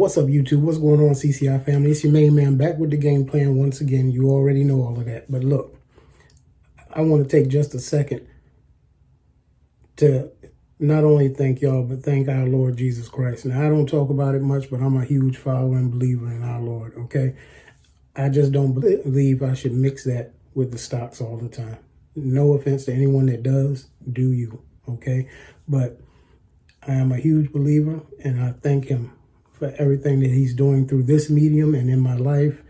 What's up, YouTube? What's going on, CCI family? It's your main man back with the game plan once again. You already know all of that. But look, I want to take just a second to not only thank y'all, but thank our Lord Jesus Christ. Now, I don't talk about it much, but I'm a huge follower and believer in our Lord, okay? I just don't believe I should mix that with the stocks all the time. No offense to anyone that does, do you, okay? But I am a huge believer, and I thank him for everything that he's doing through this medium and in my life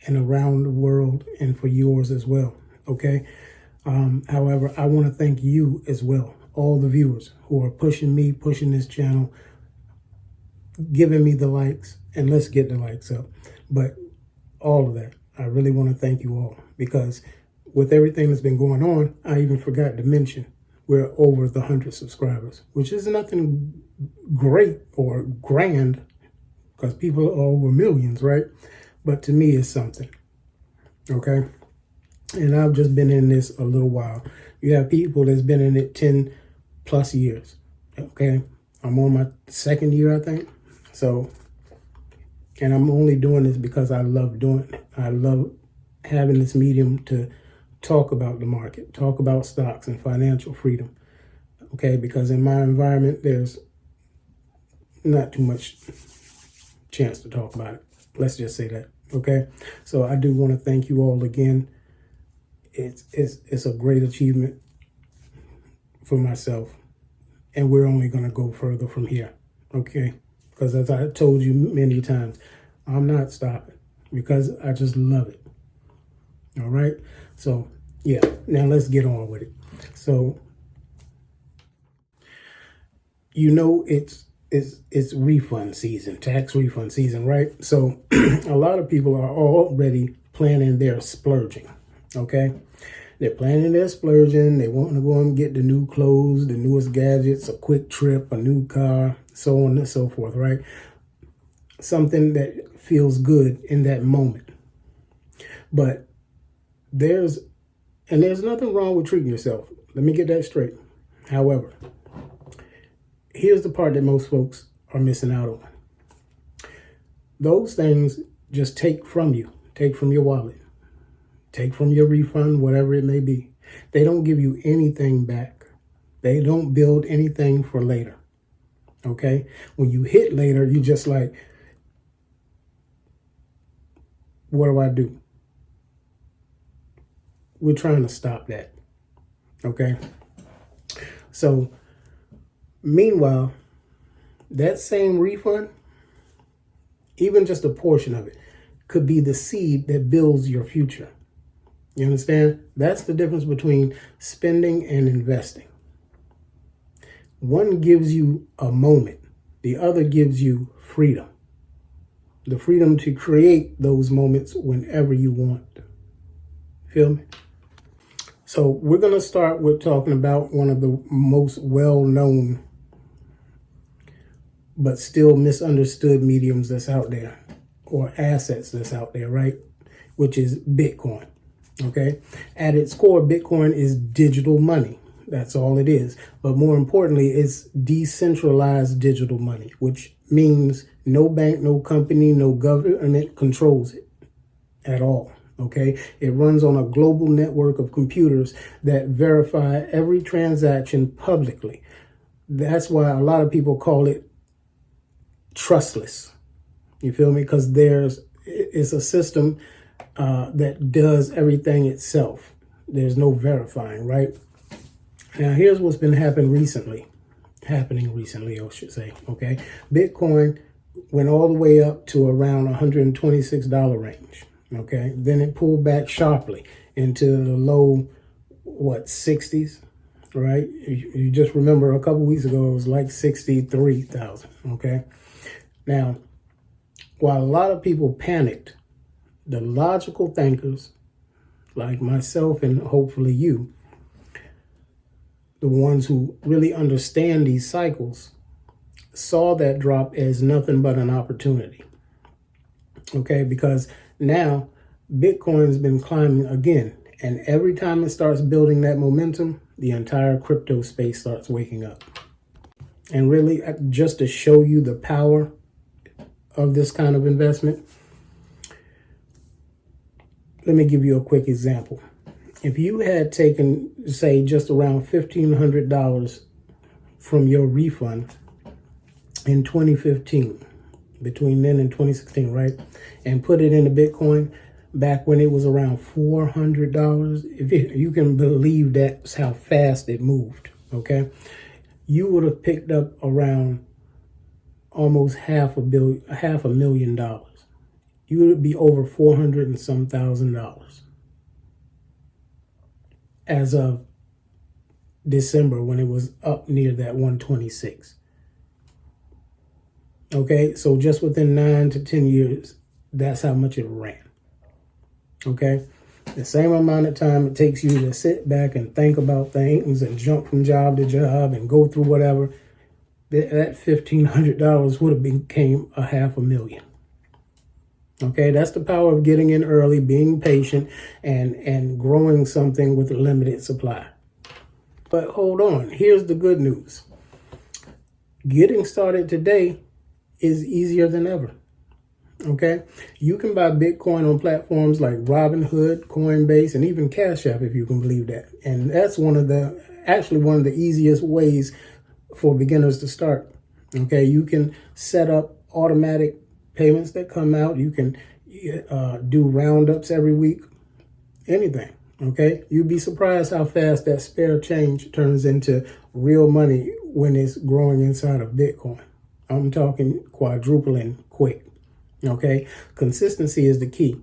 and around the world and for yours as well, okay? However, I want to thank you as well, all the viewers who are pushing me, pushing this channel, giving me the likes, and let's get the likes up. But all of that, I really want to thank you all, because with everything that's been going on, I even forgot to mention we're over the 100 subscribers, which is nothing great or grand because people are over millions, right? But to me, it's something, okay? And I've just been in this a little while. You have people that's been in it 10 plus years, okay? I'm on my second year, I think. So, and I'm only doing this because I love doing it. I love having this medium to talk about the market, talk about stocks and financial freedom, okay? Because in my environment, there's not too much chance to talk about it. Let's just say that, okay? So I do want to thank you all again. It's a great achievement for myself, and we're only going to go further from here, okay? Because as I told you many times, I'm not stopping because I just love it. All right. So, yeah, now let's get on with it. So, you know, it's refund season, tax refund season, right? So a lot of people are already planning their splurging, okay? They're planning their splurging. They want to go and get the new clothes, the newest gadgets, a quick trip, a new car, so on and so forth, right? Something that feels good in that moment. But there's nothing wrong with treating yourself. Let me get that straight. However, here's the part that most folks are missing out on. Those things just take from you, take from your wallet, take from your refund, whatever it may be. They don't give you anything back. They don't build anything for later, okay? When you hit later, you just like, what do I do? We're trying to stop that, okay? So, meanwhile, that same refund, even just a portion of it, could be the seed that builds your future. You understand? That's the difference between spending and investing. One gives you a moment. The other gives you freedom. The freedom to create those moments whenever you want. Feel me? So we're going to start with talking about one of the most well-known but still misunderstood mediums that's out there, or assets that's out there, right? Which is Bitcoin, okay? At its core, Bitcoin is digital money. That's all it is. But more importantly, it's decentralized digital money, which means no bank, no company, no government controls it at all. Okay, it runs on a global network of computers that verify every transaction publicly. That's why a lot of people call it trustless. You feel me? Because it's a system that does everything itself. There's no verifying, right? Now, here's what's been happening recently, I should say. Okay, Bitcoin went all the way up to around $126 range. Okay, then it pulled back sharply into the low, 60s, right? You just remember a couple weeks ago, it was like 63,000, okay? Now, while a lot of people panicked, the logical thinkers, like myself and hopefully you, the ones who really understand these cycles, saw that drop as nothing but an opportunity, okay? Because now, Bitcoin has been climbing again, and every time it starts building that momentum, the entire crypto space starts waking up. And really, just to show you the power of this kind of investment. Let me give you a quick example. If you had taken, say, just around $1,500 from your refund in 2015, between then and 2016, right, and put it into Bitcoin back when it was around $400, if you can believe that's how fast it moved, okay, you would have picked up around almost $500,000. You would be over 400 and some $1,000 as of December, when it was up near that 126. Okay, so just within 9 to 10 years, that's how much it ran. Okay, the same amount of time it takes you to sit back and think about things and jump from job to job and go through whatever, that $1,500 would have became $500,000. Okay, that's the power of getting in early, being patient, and growing something with a limited supply. But hold on, here's the good news. Getting started today is easier than ever. Okay, you can buy Bitcoin on platforms like Robinhood, Coinbase, and even Cash App, if you can believe that. And that's one of the easiest ways for beginners to start. Okay, you can set up automatic payments that come out. You can do roundups every week, anything. Okay, you'd be surprised how fast that spare change turns into real money when it's growing inside of Bitcoin. I'm talking quadrupling quick. Okay, consistency is the key.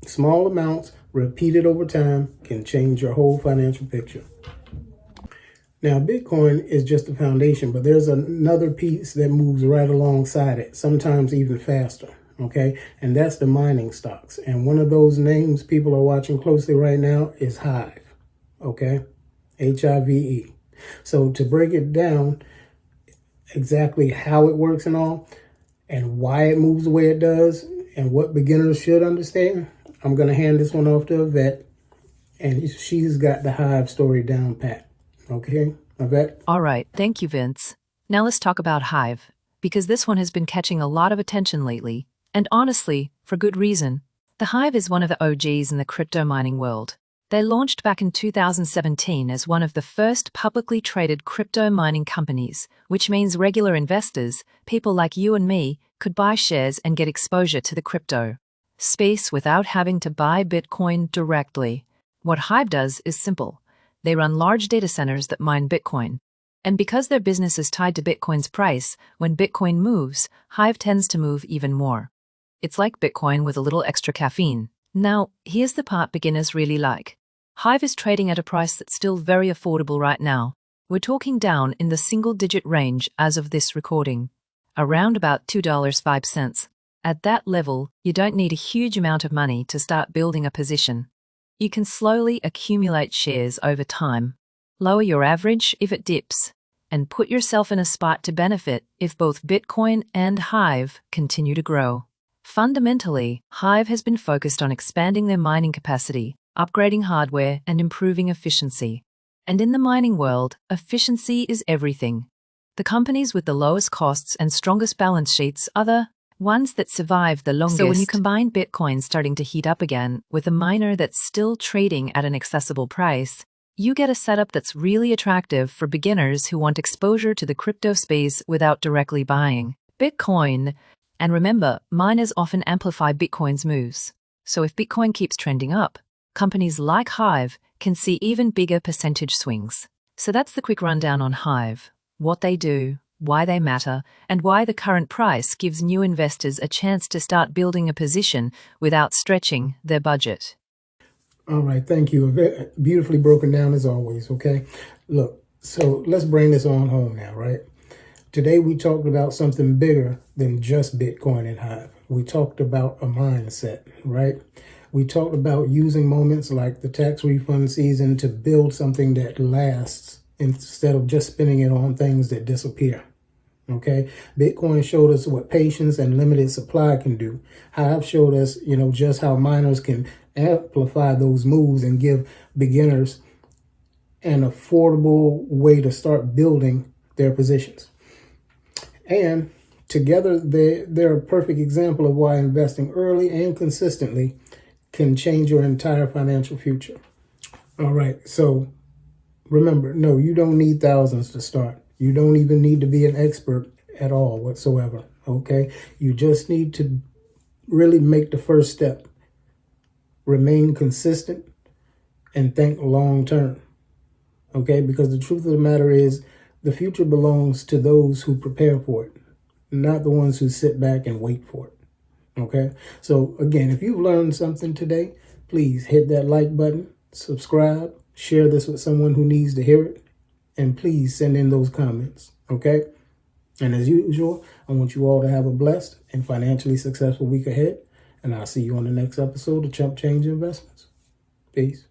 Small amounts repeated over time can change your whole financial picture. Now, Bitcoin is just the foundation, but there's another piece that moves right alongside it, sometimes even faster. Okay, and that's the mining stocks. And one of those names people are watching closely right now is Hive. Okay, Hive. So to break it down, exactly how it works and all, and why it moves the way it does, and what beginners should understand, I'm going to hand this one off to Avette, and she's got the Hive story down pat. Okay, Avette? All right, thank you, Vince. Now let's talk about Hive, because this one has been catching a lot of attention lately, and honestly, for good reason. The Hive is one of the OGs in the crypto mining world. They launched back in 2017 as one of the first publicly traded crypto mining companies, which means regular investors, people like you and me, could buy shares and get exposure to the crypto space without having to buy Bitcoin directly. What Hive does is simple. They run large data centers that mine Bitcoin. And because their business is tied to Bitcoin's price, when Bitcoin moves, Hive tends to move even more. It's like Bitcoin with a little extra caffeine. Now, here's the part beginners really like. Hive is trading at a price that's still very affordable right now. We're talking down in the single-digit range as of this recording, around about $2.05. At that level, you don't need a huge amount of money to start building a position. You can slowly accumulate shares over time, lower your average if it dips, and put yourself in a spot to benefit if both Bitcoin and Hive continue to grow. Fundamentally, Hive has been focused on expanding their mining capacity, upgrading hardware, and improving efficiency. And in the mining world, efficiency is everything. The companies with the lowest costs and strongest balance sheets are the ones that survive the longest. So when you combine Bitcoin starting to heat up again with a miner that's still trading at an accessible price, you get a setup that's really attractive for beginners who want exposure to the crypto space without directly buying Bitcoin. And remember, miners often amplify Bitcoin's moves. So if Bitcoin keeps trending up, companies like Hive can see even bigger percentage swings. So that's the quick rundown on Hive, what they do, why they matter, and why the current price gives new investors a chance to start building a position without stretching their budget. All right, thank you. Beautifully broken down as always, okay? Look, so let's bring this on home now, right? Today we talked about something bigger than just Bitcoin and Hive. We talked about a mindset, right? We talked about using moments like the tax refund season to build something that lasts instead of just spending it on things that disappear. Okay, Bitcoin showed us what patience and limited supply can do. Hive showed us, just how miners can amplify those moves and give beginners an affordable way to start building their positions. And Together, they're a perfect example of why investing early and consistently can change your entire financial future. All right, so remember, no, you don't need thousands to start. You don't even need to be an expert at all whatsoever, okay? You just need to really make the first step. Remain consistent and think long term, okay? Because the truth of the matter is the future belongs to those who prepare for it, not the ones who sit back and wait for it, okay? So again, if you've learned something today, please hit that like button, subscribe, share this with someone who needs to hear it, and please send in those comments, okay? And as usual, I want you all to have a blessed and financially successful week ahead, and I'll see you on the next episode of Chump Change Investments. Peace.